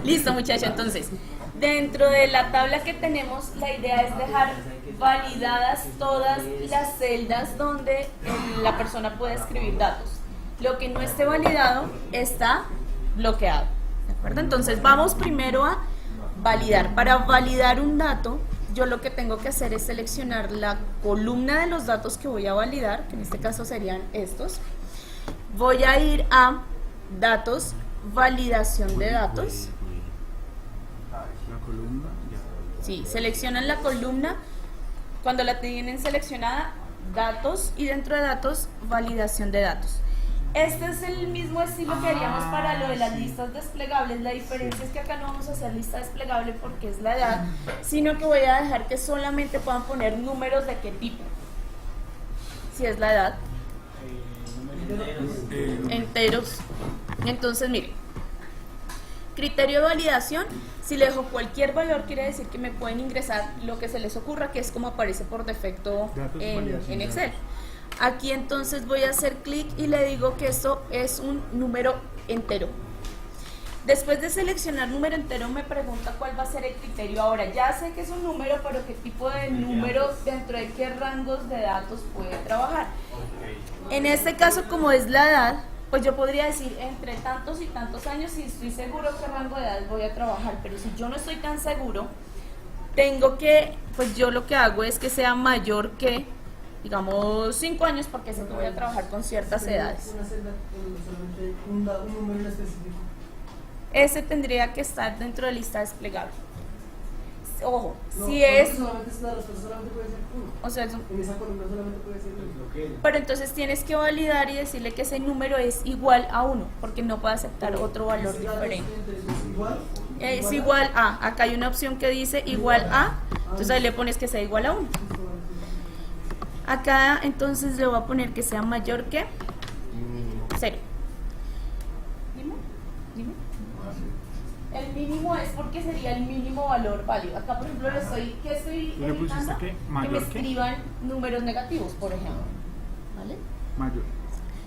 Listo, muchacho. Entonces, dentro de la tabla que tenemos, la idea es dejar validadas todas las celdas donde la persona puede escribir datos. Lo que no esté validado está bloqueado. ¿De acuerdo? Entonces, vamos primero a validar. Para validar un dato, yo lo que tengo que hacer es seleccionar la columna de los datos que voy a validar, que en este caso serían estos. Voy a ir a datos, validación de datos. La columna. Sí, seleccionan la columna. Cuando la tienen seleccionada, datos, y dentro de datos, validación de datos. Este es el mismo estilo que haríamos para lo de las listas desplegables. La diferencia es que acá no vamos a hacer lista desplegable porque es la edad, sino que voy a dejar que solamente puedan poner números de qué tipo. Si es la edad. Enteros. Entonces, miren, criterio de validación, si le dejo cualquier valor, quiere decir que me pueden ingresar lo que se les ocurra, que es como aparece por defecto en Excel. Aquí entonces voy a hacer clic y le digo que esto es un número entero. Después de seleccionar número entero, me pregunta cuál va a ser el criterio. Ahora, ya sé que es un número, pero qué tipo de número, dentro de qué rangos de datos puede trabajar. En este caso, como es la edad, pues yo podría decir entre tantos y tantos años, si estoy seguro qué rango de edad voy a trabajar. Pero si yo no estoy tan seguro, tengo que, pues yo lo que hago es que sea mayor que, digamos, 5 años, porque sé que voy a trabajar con ciertas edades. Una celda con solamente un número en específico. Ese tendría que estar dentro de lista desplegable. Ojo, No, si no, es... solamente es la respuesta, solamente puede ser uno. O sea, En esa columna solamente puede ser uno. pero entonces tienes que validar y decirle que ese número es igual a 1, porque no puede aceptar otro valor diferente. Es igual a, acá hay una opción que dice igual a, entonces ahí le pones que sea igual a 1. Acá entonces le voy a poner que sea mayor que 0. Dime. El mínimo es porque sería el mínimo valor válido. Acá, por ejemplo, ¿qué estoy ¿Le pusiste evitando? qué? Que ¿Mayor me qué? escriban números negativos, por ejemplo. ¿Vale? Mayor.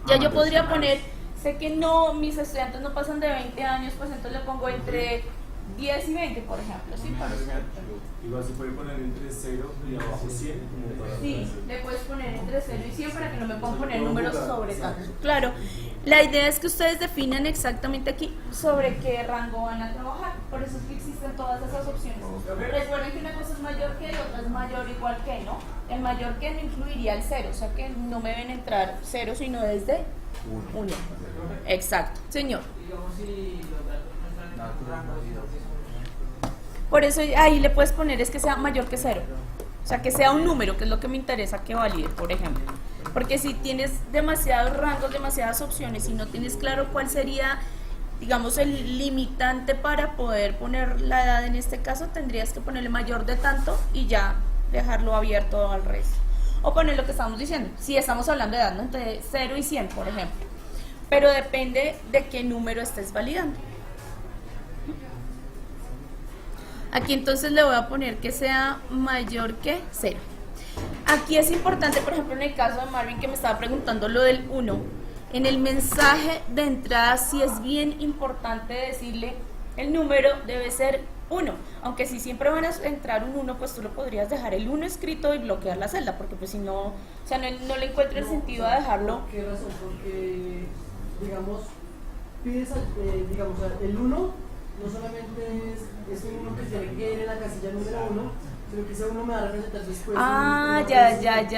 Ya yo podría poner, sé que no, mis estudiantes no pasan de 20 años, pues entonces le pongo entre 10 y 20, por ejemplo. ¿Sí? Igual se puede poner entre 0 y abajo 100. Como para Sí, le puedes poner entre 0 y 100 para que no me puedan poner números sobre tanto. Claro, la idea es que ustedes definan exactamente aquí sobre qué rango van a trabajar. Por eso es que existen todas esas opciones. Recuerden que una cosa es mayor que y otra es mayor igual que, ¿no? El mayor que no incluiría el 0, o sea que no me deben entrar 0, sino desde 1. Exacto, señor. Por eso ahí le puedes poner es que sea mayor que 0. O sea, que sea un número, que es lo que me interesa que valide, por ejemplo. Porque si tienes demasiados rangos, demasiadas opciones y no tienes claro cuál sería, digamos, el limitante para poder poner la edad en este caso, tendrías que ponerle mayor de tanto y ya dejarlo abierto al resto. O poner lo que estamos diciendo, si estamos hablando de edad, ¿no? Entre 0 y 100, por ejemplo. Pero depende de qué número estés validando. Aquí entonces le voy a poner que sea mayor que 0. Aquí es importante, por ejemplo, en el caso de Marvin que me estaba preguntando lo del 1, en el mensaje de entrada sí es bien importante decirle el número debe ser 1, aunque si siempre van a entrar un 1, pues tú lo podrías dejar el 1 escrito y bloquear la celda, porque pues si no, o sea, no le encuentro el sentido a dejarlo. ¿Por qué razón? Porque, digamos, pides, digamos, el 1 no solamente es un 1 que tiene que ir en la casilla número 1, sino que ese 1 me va a representar después.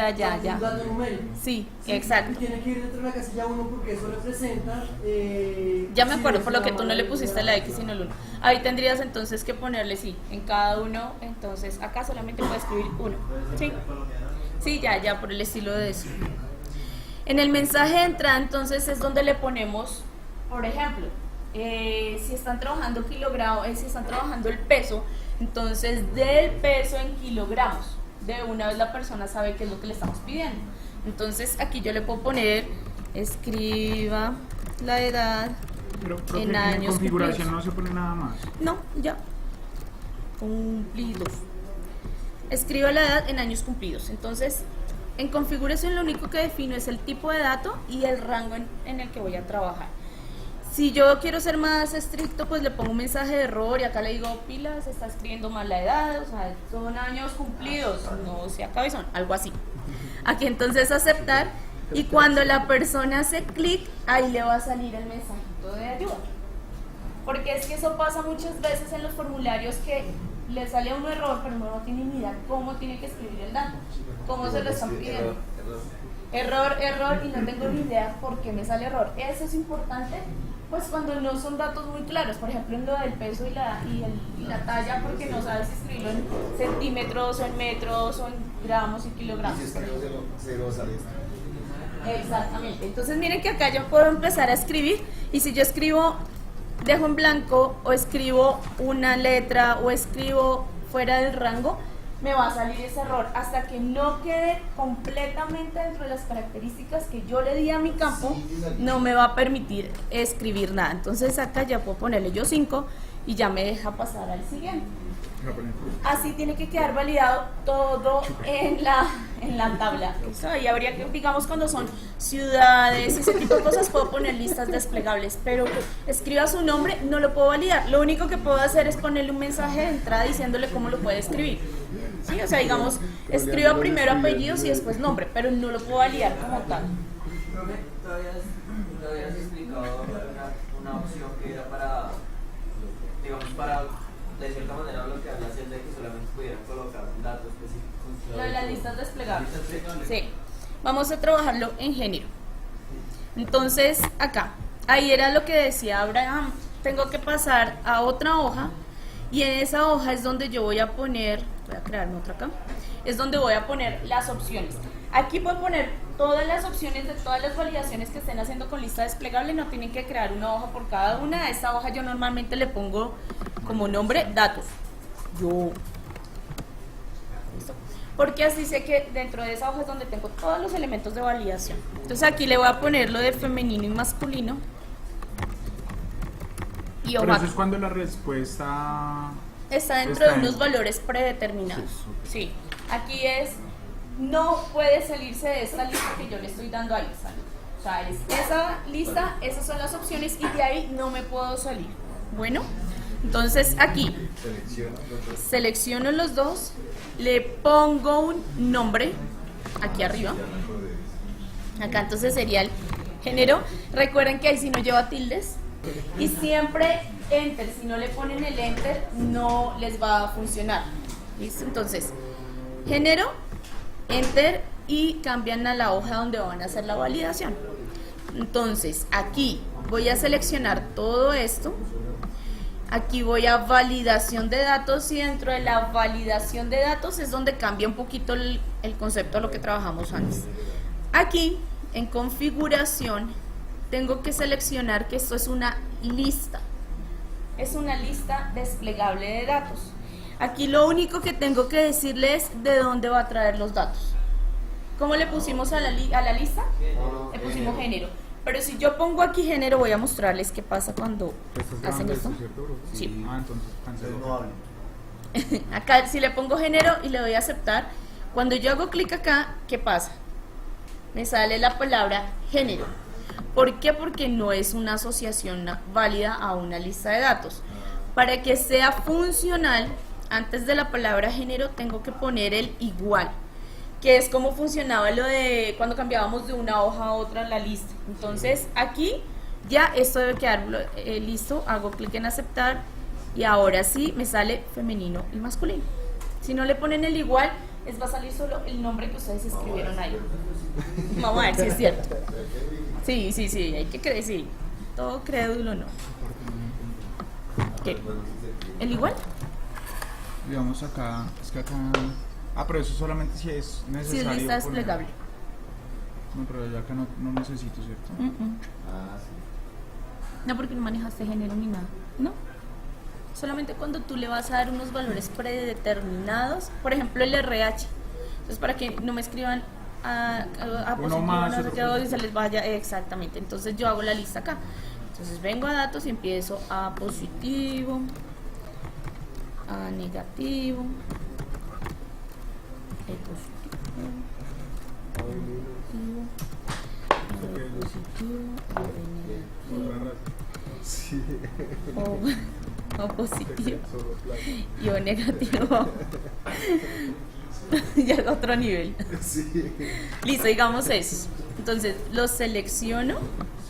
Ya. Un dato numérico. Sí, Sí, exacto. y tiene que ir dentro de la casilla 1 porque eso representa. Ya me acuerdo, por lo que tú no le pusiste la X sino el 1. Ahí tendrías entonces que ponerle sí, en cada uno, entonces acá solamente puedes escribir 1. Sí, sí, ya, por el estilo de eso. En el mensaje de entrada entonces es donde le ponemos, por ejemplo, si están trabajando kilogramos, si están trabajando el peso, entonces del peso en kilogramos, de una vez la persona sabe qué es lo que le estamos pidiendo. Entonces aquí yo le puedo poner, escriba la edad Pero en en años configuración cumplidos. no se pone nada más. No, ya. Cumplidos. Escriba la edad en años cumplidos. Entonces, en configuración lo único que defino es el tipo de dato y el rango en el que voy a trabajar. Si yo quiero ser más estricto, pues le pongo un mensaje de error y acá le digo, pilas, está escribiendo mal la edad, o sea, son años cumplidos, no sea cabezón, algo así. Aquí entonces aceptar, y cuando la persona hace clic, ahí le va a salir el mensajito de ayuda. Porque es que eso pasa muchas veces en los formularios que le sale a uno error, pero uno no tiene ni idea cómo tiene que escribir el dato, cómo se lo están pidiendo. Error, y no tengo ni idea por qué me sale error. Eso es importante, pues cuando no son datos muy claros, por ejemplo en lo del peso y la talla, porque no sabes si escribirlo en centímetros o en metros o en gramos y kilogramos. Exactamente. Entonces miren que acá yo puedo empezar a escribir, y si yo escribo, dejo en blanco o escribo una letra o escribo fuera del rango, me va a salir ese error hasta que no quede completamente dentro de las características que yo le di a mi campo. No me va a permitir escribir nada. Entonces acá ya puedo ponerle yo 5 y ya me deja pasar al siguiente. Así tiene que quedar validado todo en la tabla. Eso ahí habría que, digamos, cuando son ciudades, ese tipo de cosas, puedo poner listas desplegables, pero escriba su nombre, no lo puedo validar. Lo único que puedo hacer es ponerle un mensaje de entrada diciéndole cómo lo puede escribir. ¿Sí? O sea, digamos, escriba primero apellidos y después nombre, pero no lo puedo validar como tal. Profe, todavía has explicado una opción que era para, digamos, para de cierta manera lo que habla es de que solamente pudieran colocar un dato específico. Lo de las listas desplegables. Sí. Vamos a trabajarlo en género. Entonces, acá, ahí era lo que decía Abraham. Tengo que pasar a otra hoja, y en esa hoja es donde yo voy a poner, voy a crearme otra acá, es donde voy a poner las opciones. Aquí puedo poner todas las opciones de todas las validaciones que estén haciendo con lista desplegable, no tienen que crear una hoja por cada una. A esa hoja yo normalmente le pongo como nombre datos. ¿Listo? Porque así sé que dentro de esa hoja es donde tengo todos los elementos de validación. Entonces aquí le voy a poner lo de femenino y masculino. Y Pero hoja. eso es cuando la respuesta Está dentro de unos valores predeterminados. Sí. Aquí es, no puede salirse de esta lista que yo le estoy dando ahí. O sea, es esa lista, esas son las opciones, y de ahí no me puedo salir. Bueno, entonces aquí selecciono los dos, le pongo un nombre aquí arriba. Acá entonces sería el género. Recuerden que ahí si no lleva tildes. Y siempre enter, si no le ponen el enter no les va a funcionar. ¿Listo? Entonces, género, enter, y cambian a la hoja donde van a hacer la validación. Entonces, aquí voy a seleccionar todo esto. Aquí voy a validación de datos, y dentro de la validación de datos es donde cambia un poquito el concepto de lo que trabajamos antes. Aquí, en configuración, tengo que seleccionar que esto es una lista. Es una lista desplegable de datos. Aquí lo único que tengo que decirle es de dónde va a traer los datos. ¿Cómo le pusimos a la lista? Le pusimos género. Pero si yo pongo aquí género, voy a mostrarles qué pasa cuando hacen esto. Sí. Ah, entonces cancelo. Acá si le pongo género y le doy a aceptar, cuando yo hago clic acá, ¿qué pasa? Me sale la palabra género. ¿Por qué? Porque no es una asociación válida a una lista de datos. Para que sea funcional, antes de la palabra género tengo que poner el igual, que es como funcionaba lo de cuando cambiábamos de una hoja a otra la lista. Entonces aquí ya esto debe quedar listo, hago clic en aceptar, y ahora sí me sale femenino y masculino. Si no le ponen el igual, les va a salir solo el nombre que ustedes escribieron ahí. Vamos a ver si es cierto. Sí, hay que creer, sí. Todo crédulo no. ¿Qué? ¿El igual? Digamos acá, es que acá... Ah, pero eso solamente si es necesario. Si es lista desplegable. No, pero ya acá no necesito, ¿cierto? Ah, sí. No, porque no manejaste género ni nada. No. Solamente cuando tú le vas a dar unos valores predeterminados, por ejemplo el RH. Entonces, para que no me escriban a Uno positivo, más, no sé qué, y se les vaya exactamente. Entonces yo hago la lista acá. Entonces vengo a datos y empiezo a positivo, a negativo, positivo, a positivo, a negativo, O positivo y O negativo. Ya es otro nivel. Listo, digamos eso. Entonces lo selecciono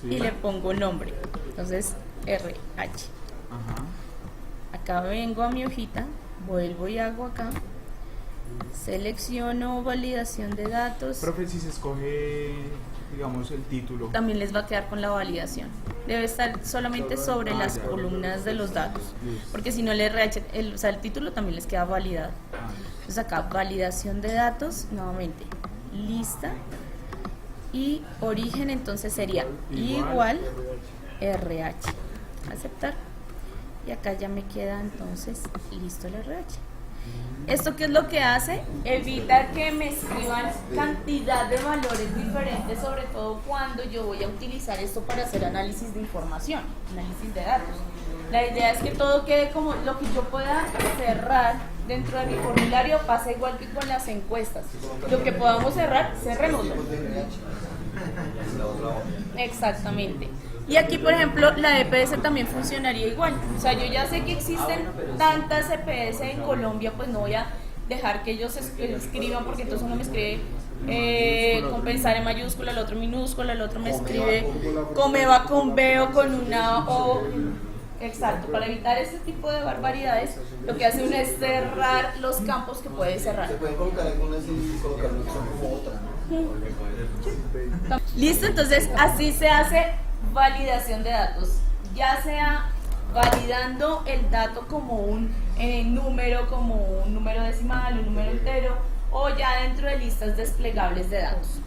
y le pongo nombre. Entonces RH. Ajá. Acá vengo a mi hojita, vuelvo y hago acá. Selecciono validación de datos. Profe, si se escoge, digamos, el título. También les va a quedar con la validación. Debe estar solamente sobre las columnas de los datos. Porque si no el RH, o sea, el título también les queda validado. Entonces acá, validación de datos, nuevamente, lista. Y origen entonces sería igual RH. Aceptar. Y acá ya me queda entonces listo el RH. ¿Esto qué es lo que hace? Evita que me escriban cantidad de valores diferentes, sobre todo cuando yo voy a utilizar esto para hacer análisis de información, análisis de datos. La idea es que todo quede como lo que yo pueda cerrar dentro de mi formulario, pasa igual que con las encuestas. Lo que podamos cerrar, cerrémoslo. Exactamente. Y aquí, por ejemplo, la EPS también funcionaría igual. O sea, yo ya sé que existen tantas EPS en Colombia, pues no voy a dejar que ellos escriban, porque entonces uno me escribe compensar en mayúscula, el otro en minúscula, el otro me escribe Comeva con B o con una O. Exacto, para evitar este tipo de barbaridades, lo que hace uno es cerrar los campos que puede cerrar. Se pueden colocar algunas y colocar una opción como otra, ¿no? Listo, entonces así se hace validación de datos, ya sea validando el dato como un número, como un número decimal, un número entero, o ya dentro de listas desplegables de datos.